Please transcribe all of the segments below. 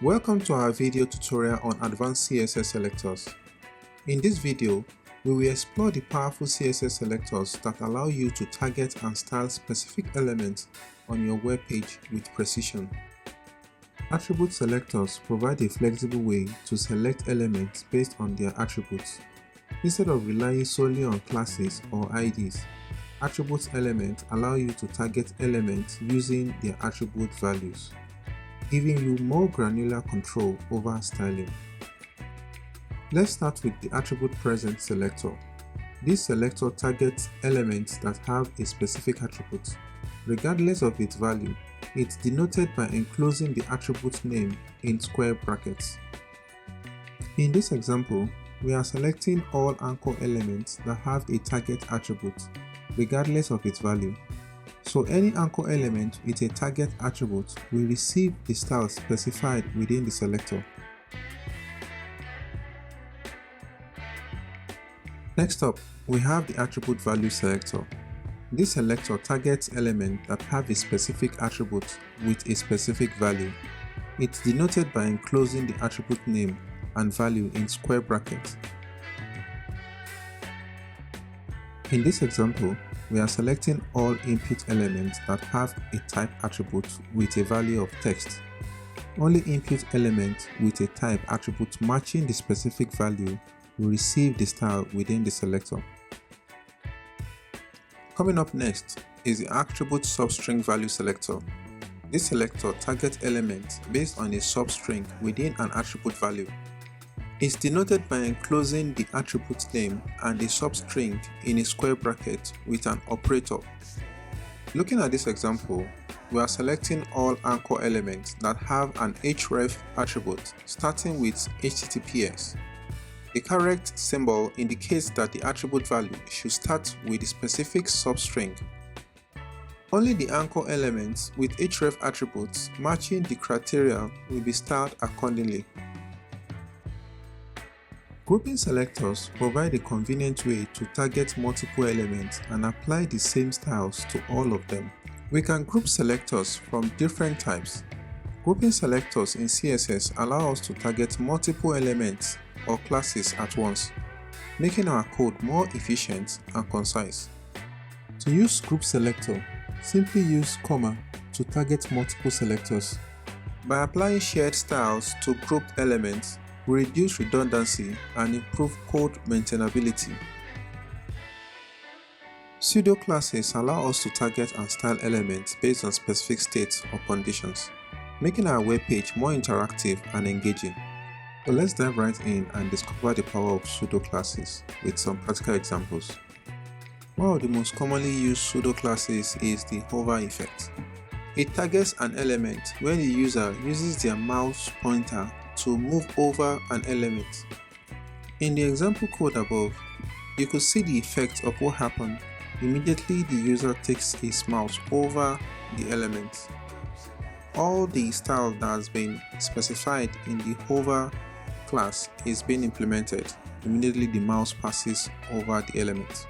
Welcome to our video tutorial on advanced CSS selectors. In this video, we will explore the powerful CSS selectors that allow you to target and style specific elements on your web page with precision. Attribute selectors provide a flexible way to select elements based on their attributes. Instead of relying solely on classes or IDs, attribute elements allow you to target elements using their attribute values, giving you more granular control over styling. Let's start with the attribute present selector. This selector targets elements that have a specific attribute. Regardless of its value, it's denoted by enclosing the attribute name in square brackets. In this example, we are selecting all anchor elements that have a target attribute, regardless of its value. So any anchor element with a target attribute will receive the style specified within the selector. Next up, we have the attribute value selector. This selector targets elements that have a specific attribute with a specific value. It's denoted by enclosing the attribute name and value in square brackets. In this example, we are selecting all input elements that have a type attribute with a value of text. Only input elements with a type attribute matching the specific value will receive the style within the selector. Coming up next is the attribute substring value selector. This selector targets elements based on a substring within an attribute value. It's denoted by enclosing the attribute name and the substring in a square bracket with an operator. Looking at this example, we are selecting all anchor elements that have an href attribute starting with HTTPS. The correct symbol indicates that the attribute value should start with the specific substring. Only the anchor elements with href attributes matching the criteria will be styled accordingly. Grouping selectors provide a convenient way to target multiple elements and apply the same styles to all of them. We can group selectors from different types. Grouping selectors in CSS allow us to target multiple elements or classes at once, making our code more efficient and concise. To use group selector, simply use comma to target multiple selectors. By applying shared styles to grouped elements, we reduce redundancy and improve code maintainability. Pseudo-classes allow us to target and style elements based on specific states or conditions, making our web page more interactive and engaging. So let's dive right in and discover the power of pseudo-classes with some practical examples. One of the most commonly used pseudo-classes is the hover effect. It targets an element when the user uses their mouse pointer to move over an element. In the example code above, you could see the effect of what happened immediately the user takes his mouse over the element. All the style that has been specified in the hover class is being implemented immediately the mouse passes over the element.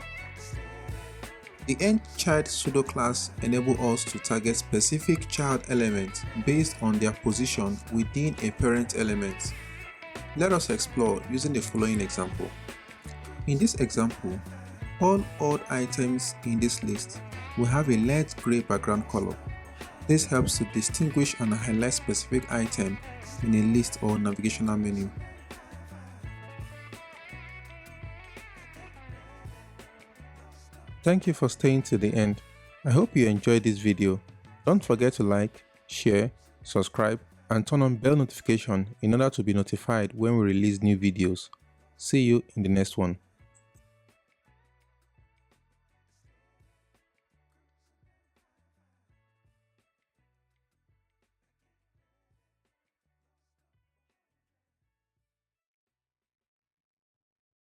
The endChild pseudo class enables us to target specific child elements based on their position within a parent element. Let us explore using the following example. In this example, all odd items in this list will have a light gray background color. This helps to distinguish and highlight specific item in a list or navigational menu. Thank you for staying to the end. I hope you enjoyed this video. Don't forget to like, share, subscribe, and turn on bell notification in order to be notified when we release new videos. See you in the next one.